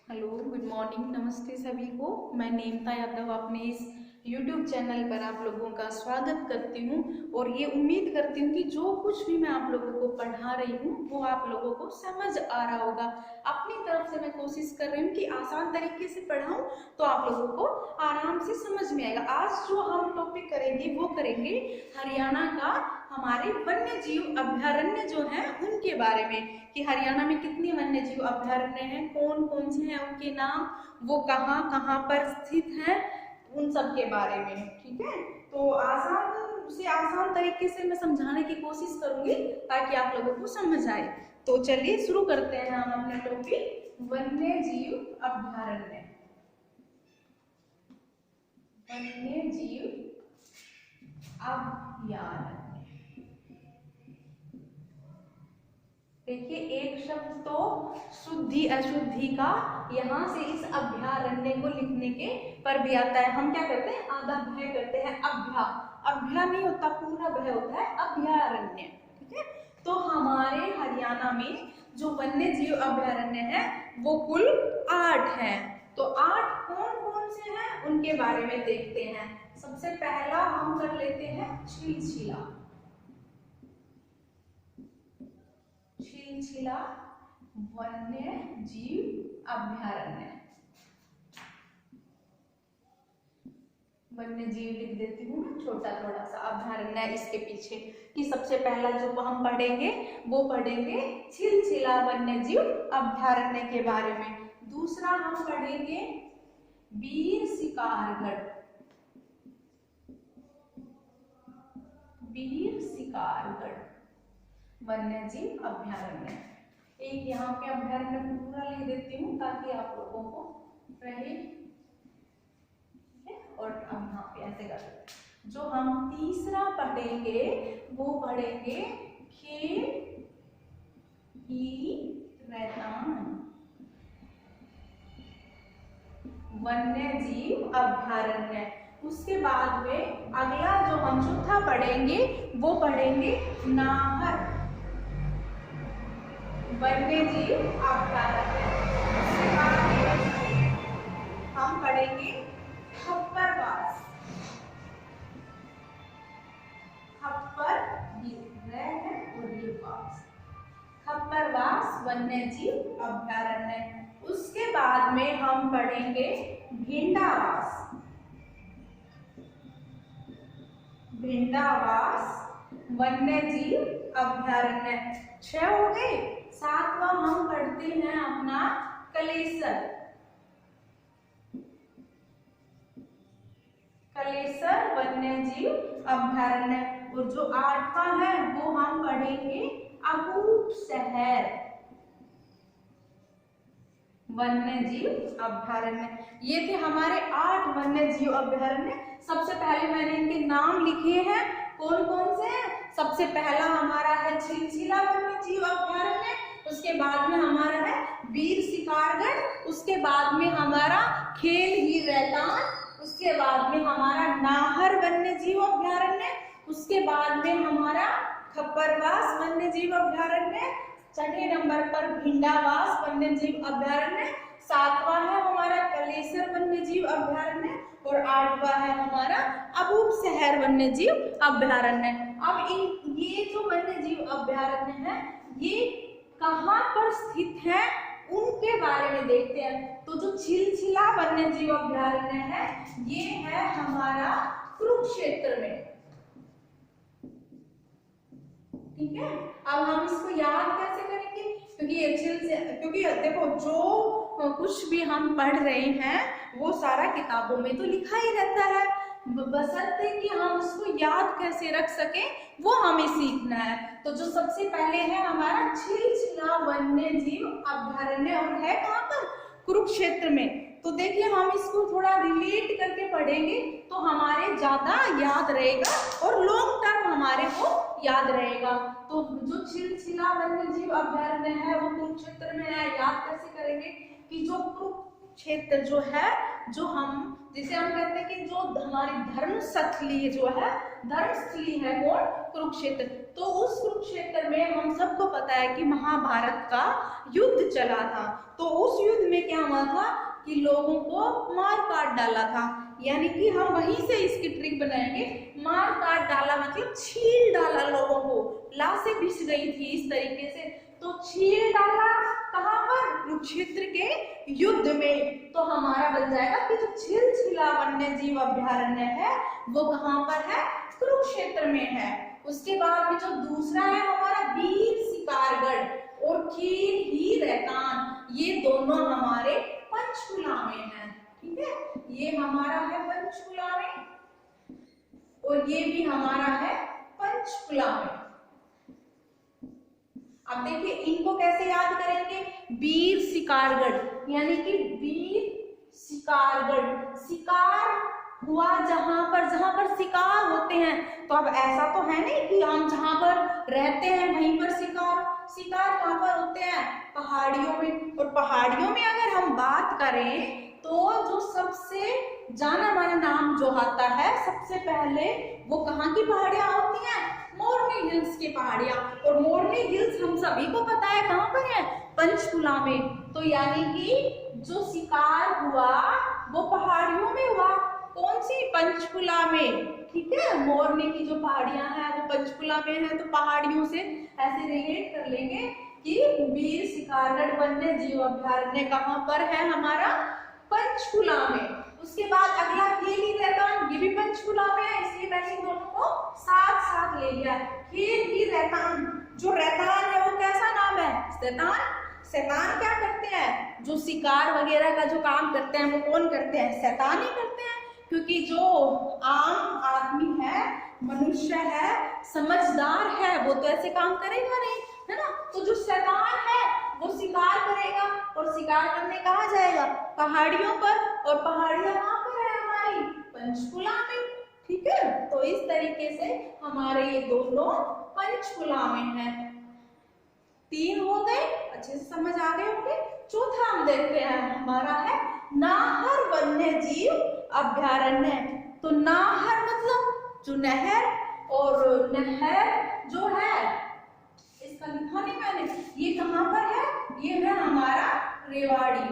Hello, good morning, नमस्ते सभी को। मैं नेमता यादव अपने इस YouTube चैनल पर आप लोगों का स्वागत करती हूँ और ये उम्मीद करती हूँ कि जो कुछ भी मैं आप लोगों को पढ़ा रही हूँ वो आप लोगों को समझ आ रहा होगा। अपनी तरफ से मैं कोशिश कर रही हूँ कि आसान तरीके से पढ़ाऊँ तो आप लोगों को आराम से समझ में आएगा। आज जो हम टॉपिक करेंगे वो करेंगे हरियाणा का हमारे वन्य जीव अभयारण्य जो है उनके बारे में, कि हरियाणा में कितने वन्य जीव अभयारण्य हैं, कौन कौन से हैं, उनके नाम, वो कहाँ कहाँ पर स्थित हैं, उन सब के बारे में। ठीक है, तो आसान से आसान तरीके से मैं समझाने की कोशिश करूंगी ताकि आप लोगों को समझ आए। तो चलिए शुरू करते हैं हम अपना टॉपिक वन्य जीव अभयारण्य। वन्य जीव अभयारण्य, देखिए एक शब्द तो शुद्धि अशुद्धि का यहाँ से इस अभयारण्य को लिखने के पर भी आता है। हम क्या करते हैं, आधा भय करते हैं, अभ्या अभ्या नहीं होता, पूरा भय होता है अभयारण्य। ठीक है, तो हमारे हरियाणा में जो वन्य जीव अभयारण्य है वो कुल 8 हैं। तो 8 कौन कौन से हैं उनके बारे में देखते हैं। सबसे पहला हम कर लेते हैं छिलछिला। छिलछिला वन्य जीव अभयारण्य, वन्य जीव लिख देती हूँ छोटा थोड़ा सा, अभयारण्य इसके पीछे। कि सबसे पहला जो हम पढ़ेंगे वो पढ़ेंगे छिलछिला वन्य जीव अभयारण्य के बारे में। दूसरा हम पढ़ेंगे वीर शिकारगढ़, वीर शिकारगढ़ वन्य जीव अभयारण्य। एक यहाँ पे अभयारण्य पूरा लिख देती हूँ ताकि आप लोगों को रहे। और अब यहाँ पे ऐसे कर सकते हैं। जो हम तीसरा पढ़ेंगे वो पढ़ेंगे खेल की रैतान वन्य जीव अभयारण्य। उसके बाद में अगला जो हम चौथा पढ़ेंगे वो पढ़ेंगे नाहर वन्य जीव अभयारण्य। उसके बाद में हम पढ़ेंगे खप्परवास, खप्पर खप्परवास वन्य जीव अभयारण्य। उसके बाद में हम पढ़ेंगे भिंडावास, भिंडावास वन्य जीव अभयारण्य। 6 हो गए। 7वां हम पढ़ते हैं अपना कलेसर, कलेसर वन्य जीव अभयारण्य। और जो 8वां है वो हम पढ़ेंगे अबूशहर वन्य जीव अभयारण्य। ये थे हमारे 8 वन्य जीव अभयारण्य। सबसे पहले मैंने इनके नाम लिखे हैं, कौन कौन से हैं। सबसे पहला हमारा है छिलछिला वन्य जीव अभयारण्य, उसके बाद में हमारा है वीर शिकारगढ़, उसके बाद में हमारा खेल ही रैतान, उसके बाद में हमारा नाहर वन्य जीव अभयारण्य, उसके बाद में हमारा खप्परवास वन्य जीव अभयारण्य, 6ठे नंबर पर भिंडावास वन्य जीव अभयारण्य, 7वां है हमारा कलेसर वन्य जीव अभयारण्य और 8वां है हमारा अबूशहर वन्य जीव अभयारण्य। अब ये जो वन्य जीव अभयारण्य है ये कहाँ पर स्थित है उनके बारे में देखते हैं। तो जो छिलछिला वन्य जीव अभयारण्य है ये है हमारा कुरुक्षेत्र में। ठीक है, अब हम इसको याद कैसे करेंगे, क्योंकि देखो जो कुछ भी हम पढ़ रहे हैं वो सारा किताबों में तो लिखा ही रहता है, बशर्ते कि हम उसको याद कैसे रख सके वो हमें सीखना है। तो जो सबसे पहले है हमारा छिलछिला वन्य जीव अभयारण्य और है कहाँ पर, कुरुक्षेत्र में। तो देखिए हम इसको थोड़ा रिलेट करके पढ़ेंगे तो हमारे ज्यादा याद रहेगा और लॉन्ग टर्म हमारे को याद रहेगा। तो जो छिलछिला वन्य जीव अभयारण्य है वो कुरुक्षेत्र में है। याद कैसे करेंगे कि जो कुरुक्षेत्र जो है जो हम जिसे हम कहते हैं कि जो हमारी धर्मस्थली जो है, धर्मस्थली है कौन, कुरुक्षेत्र। तो उस कुरुक्षेत्र में हम सबको पता है कि महाभारत का युद्ध चला था। तो उस युद्ध में क्या हुआ था कि लोगों को मार काट डाला था, यानी कि हम वहीं से इसकी ट्रिक बनाएंगे। मार काट डाला मतलब छील डाला लोगों को, लाशें बिछ गई थी इस तरीके से। तो छील डाला कहाँ पर, कुरुक्षेत्र के युद्ध में। तो हमारा बन जाएगा कि जो छिलछिला वन्य जीव अभ्यारण्य है वो कहाँ पर है, कुरुक्षेत्र में है। उसके बाद में जो दूसरा है हमारा वीर शिकारगढ़ और खीर ही रैतान, ये दोनों हमारे पंचकुला में है। ठीक है, ये हमारा है पंचकुला में और ये भी हमारा है पंचकुला में। अब देखिए इनको कैसे याद करेंगे, वीर शिकारगढ़ यानी कि वीर शिकारगढ़, शिकार हुआ जहां पर शिकार होते हैं। तो अब ऐसा तो है नहीं कि हम जहां पर रहते हैं वहीं पर शिकार कहां पर होते हैं, पहाड़ियों में। और पहाड़ियों में अगर हम बात करें तो जो सबसे जाना माना नाम जो आता है सबसे पहले वो कहाँ की पहाड़ियां होती हैं, मोरनी हिल्स की पहाड़ियां। और मोरनी हिल्स हम सभी को पता है कहाँ पर है, पंचकुला में। तो यानी कि जो शिकार हुआ वो पहाड़ियों में हुआ, कौन सी, पंचकुला में। ठीक है, मोरनी की जो पहाड़ियां हैं वो पंचकुला में है। तो पहाड़ियों से ऐसे रिलेट कर लेंगे कि वीर शिकारगढ़ वन्य जीव अभ्यारण्य कहाँ पर है, हमारा पंचकुला में। उसके बाद अगला खेली रैतान, ये भी पंचकुला में है, इसलिए मैंने दोनों को साथ साथ ले लिया। खेल ही रैतान, जो रैतान है वो कैसा नाम है, शैतान। शैतान क्या करते हैं, जो शिकार वगैरह का जो काम करते हैं वो कौन करते हैं, शैतान ही करते हैं। क्योंकि जो आम आदमी है, मनुष्य है, समझदार है, वो तो ऐसे काम करेगा नहीं, है ना। तो जो शैतान है वो शिकार करेगा और शिकार करने कहाँ जाएगा, पहाड़ियों पर। और पहाड़ियां कहाँ पर है हमारी, पंचकुला में। ठीक है, तो इस तरीके से हमारे ये दोनों पंचकुला में है। 3 हो गए, अच्छे से समझ आ गए होंगे। चौथा हम देखते हैं, हमारा है नाहर वन्य जीव अभ्यारण्य। तो नाहर मतलब जो नहर, और नहर जो है इसका लिखा नहीं मैंने, ये कहाँ पर है, ये है हमारा रेवाड़ी।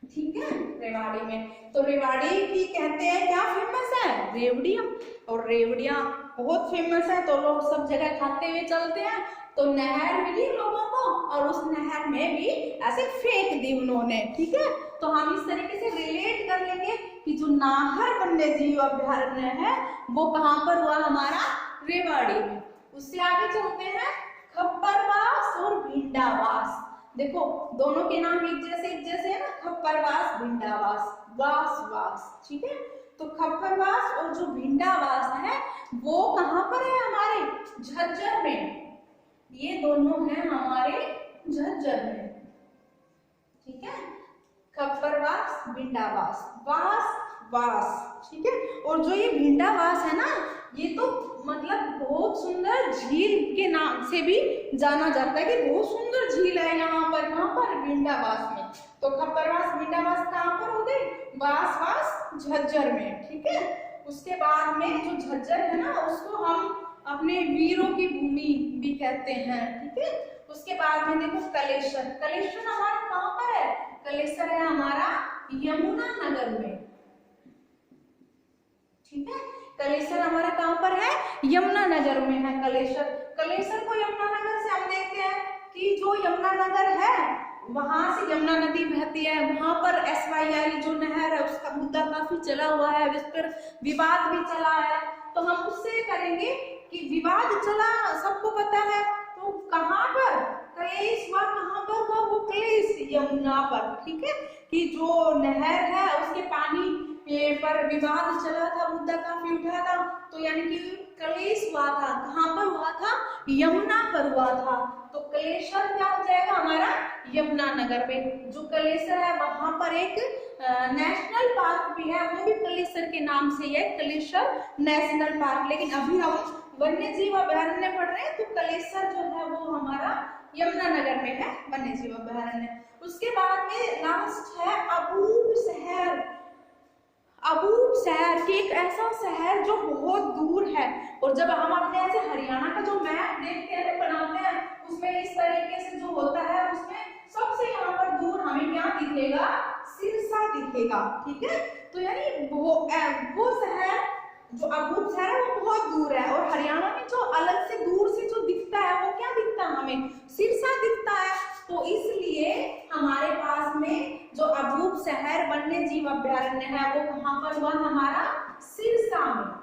ठीक है, रेवाड़ी में। तो रेवाड़ी की कहते हैं क्या फेमस है, रेवड़ियां। और रेवड़ियां बहुत फेमस है, तो लोग सब जगह खाते हुए चलते हैं। तो नहर मिली लोगों को और उस नहर में भी ऐसे फेंक दी उन्होंने। ठीक है, तो हम इस तरीके से रिलेट कर लेंगे कि जो नाहर वन्य जीव अभ्यारण्य है वो कहाँ पर हुआ, हमारा रेवाड़ी में। उससे आगे चलते हैं, खप्परवास और भिंडावास। देखो दोनों के नाम एक जैसे है ना, खप्परवास भिंडावास, वास। ठीक है, तो खप्परवास और जो भिंडावास है वो कहाँ पर है, हमारे झज्जर में। ये दोनों हैं हमारे झज्जर में। ठीक है, खप्परवास, भिंडावास, वास। ठीक है, और जो ये भिंडावास है ना, ये तो मतलब बहुत सुंदर झील के नाम से भी जाना जाता है कि बहुत सुंदर झील है यहाँ पर भिंडावास में। तो खप्परवास भिंडावास कहाँ पर हो गई, वास झज्जर में। ठीक है, उसके बाद में जो झज्जर है ना उसको हम अपने वीरों की भूमि भी कहते हैं। ठीक है, उसके बाद में देखो कलेश्वर हमारा कहाँ पर है, कलेश्वर है हमारा यमुना नगर में। ठीक है, कलेश्वर हमारा कहाँ पर है, यमुना नगर में है कलेश्वर को यमुना नगर से हम देखते हैं कि जो यमुना नगर है वहां से यमुना नदी बहती है। वहां पर SYL जो नहर है उसका मुद्दा काफी चला हुआ है, इस पर विवाद भी चला है। तो हम उससे करेंगे कि विवाद चला, सबको पता है। तो कहाँ पर क्लेश हुआ, कहाँ पर हुआ वो क्लेश, यमुना पर। ठीक है, कि जो नहर है उसके पानी पर विवाद चला था, मुद्दा काफी उठा था। तो यानी कि क्लेश हुआ था, कहाँ पर हुआ था, यमुना पर हुआ था। तो कलेश्वर क्या हो जाएगा हमारा, यमुना नगर में। जो कलेश्वर है वहां पर एक नेशनल पार्क भी है, वो भी कलेश्वर के नाम से है, कलेश्वर नेशनल पार्क। लेकिन अभी हम वन्य जीव अभ्यारण्य पढ़ रहे हैं, तो कलेश्वर जो है वो हमारा यमुना नगर में है, वन्य जीव अभ्यारण्य। उसके बाद में लास्ट है अबूर शहर, अबूब शहर कि एक ऐसा शहर जो बहुत दूर है। और जब हम अपने ऐसे हरियाणा का जो मैप देखते हैं, बनाते हैं, उसमें इस तरीके से जो होता है, उसमें सबसे यहाँ पर दूर हमें क्या दिखेगा, सिरसा दिखेगा। ठीक है, तो यानी वो शहर जो अबूब शहर है वो बहुत दूर है, और हरियाणा में जो अलग से दूर से जो दिखता है वो क्या दिखता है, हमें सिरसा दिखता है। तो इसलिए हमारे पास में जो अबूब शहर वन्य जीव अभ्यारण्य है वो कहाँ पर हुआ, हमारा सिरसा में।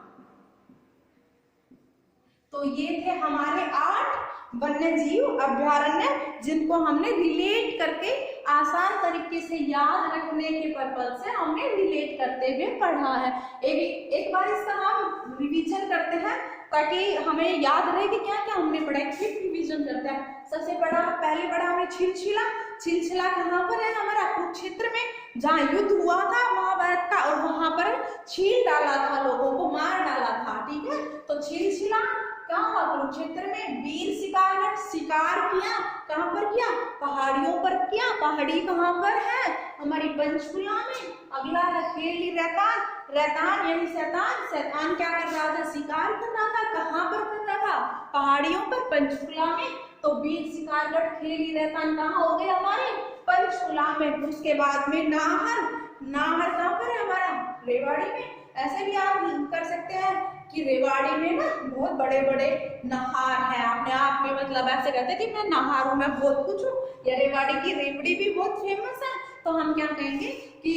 तो ये थे हमारे 8 वन्य जीव अभ्यारण्य जिनको हमने रिलेट करके आसान तरीके से याद रखने के पर्पज से हमने रिलेट करते हुए पढ़ा है। एक बार इसका हम रिवीजन करते हैं ताकि हमें याद रहे कि क्या क्या हमने पढ़ा है। क्विक रिवीजन करते हैं। सबसे पहले पढ़ा हमने छिलछिला कहाँ पर है, हमारा कुरुक्षेत्र में, जहाँ युद्ध हुआ था महाभारत का, और वहां पर छील डाला था, लोगों को मार डाला था। ठीक है, तो छिलछिला कहाँ हुआ, कुरुक्षेत्र में। वीर शिकारगढ़, शिकार किया, कहाँ पर किया, पहाड़ियों पर किया। पहाड़ी कहाँ पर है, हमारी पंचकुला में। अगला है खेली रैतान यानी शैतान क्या कर रहा था, शिकार कर रहा था। कहाँ पर कर रहा था, पहाड़ियों पर, पंचकुला में। तो वीर शिकारगढ़ खेली रैतान कहाँ हो गए, हमारे पंचकुला में। उसके बाद में नाहर कहाँ पर है, हमारा रेवाड़ी में। ऐसे भी आप कर सकते हैं कि रेवाड़ी में ना बहुत बड़े बड़े नहार है, अपने आप में मतलब ऐसे कहते हैं कि मैं नहार हूँ, मैं बहुत कुछ हूँ। या रेवाड़ी की रेवड़ी भी बहुत फेमस है, तो हम क्या कहेंगे कि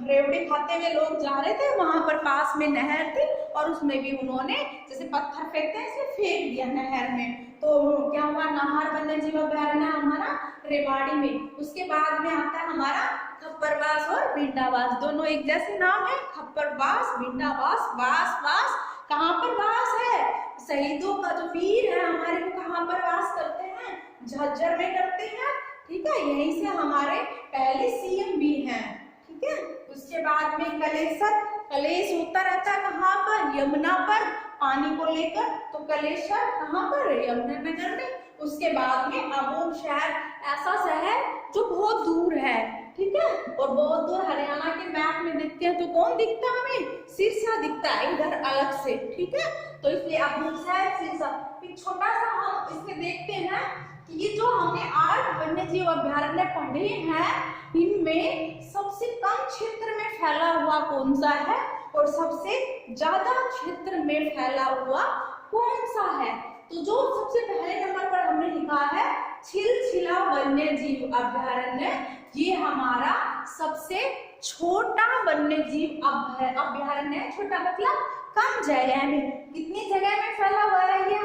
रेवड़ी खाते हुए लोग जा रहे थे, वहां पर पास में नहर थी, और उसमें भी उन्होंने जैसे पत्थर फेंकते हैं इसलिए फेंक दिया नहर में। तो क्या हुआ, नाहर वन्य जीव अभ्यारण्य हमारा रेवाड़ी में। उसके बाद में आता है हमारा खप्परवास और भिंडावास। दोनों एक जैसे नाम है, खप्परवास, भिंडावास। वास कहाँ पर वास है, शहीदों का जो वीर है हमारे को कहाँ पर वास करते हैं, झज्जर में करते हैं। ठीक है, यहीं से हमारे पहले सीएम भी हैं। ठीक है, उसके बाद में कलेश होता रहता है कहाँ पर, यमुना पर, पानी को लेकर। तो कलेश्वर कहाँ पर, यमुनानगर में। उसके बाद में अबूब शहर, ऐसा शहर जो बहुत दूर है। ठीक है, और बहुत दूर हरियाणा के मैप में दिखते हैं तो कौन दिखता है, हमें सिरसा दिखता है इधर अलग से। ठीक है, तो इसलिए अबूब शहर, सिरसा। एक छोटा सा हम इसमें देखते हैं कि ये जो हमने 8 वन्य जीव अभ्यारण्य पढ़े हैं, इनमें सबसे कम क्षेत्र में फैला हुआ कौन सा है, और सबसे ज्यादा क्षेत्र में फैला हुआ कौन सा है। तो जो सबसे पहले नंबर पर हमने लिखा है छिलछिला वन्य जीव अभ्यारण्य, ये हमारा सबसे छोटा वन्य जीव अभ्यारण्य है। छोटा मतलब कम जगह में। कितनी जगह में फैला हुआ है ये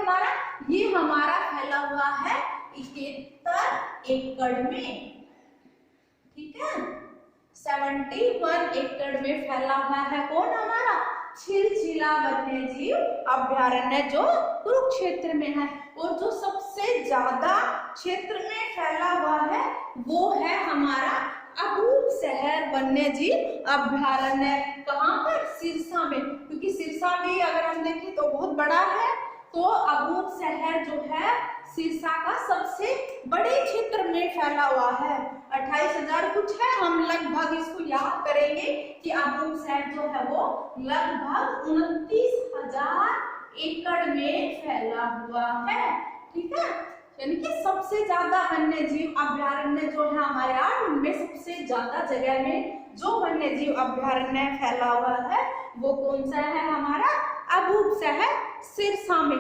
हमारा फैला हुआ है 71 एकड़ में। ठीक है, 71 एकड़ में फैला हुआ है कौन, हमारा छिलछिला वन्य जीव अभ्यारण्य जो कुरुक्षेत्र में है। और जो सबसे ज्यादा क्षेत्र में फैला हुआ है वो है हमारा अबूब शहर वन्य जीव अभ्यारण्य। कहाँ पर, सिरसा में, क्योंकि सिरसा भी अगर हम देखें तो बहुत बड़ा है। तो अबूब शहर जो है सिरसा का सबसे बड़े क्षेत्र में फैला हुआ है। 28,000 कुछ है, हम लगभग इसको याद करेंगे कि अबूब शहर जो है वो लगभग 29,000 एकड़ में फैला हुआ है। ठीक है, यानी कि सबसे ज्यादा वन्य जीव अभ्यारण्य जो है हमारे 8, उनमें सबसे ज्यादा जगह में जो वन्य जीव अभ्यारण्य फैला हुआ है वो कौन सा है, हमारा अबूब शहर सिरसा में।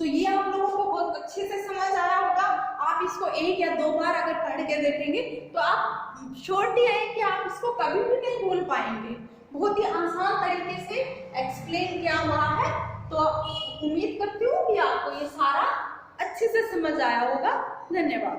तो ये आप लोगों को बहुत अच्छे से समझ आया होगा। आप इसको 1 या 2 बार अगर पढ़ के देखेंगे तो आप श्योरिटी है कि आप इसको कभी भी नहीं भूल पाएंगे। बहुत ही आसान तरीके से एक्सप्लेन किया हुआ है। तो उम्मीद करती हूँ कि आपको ये सारा अच्छे से समझ आया होगा। धन्यवाद।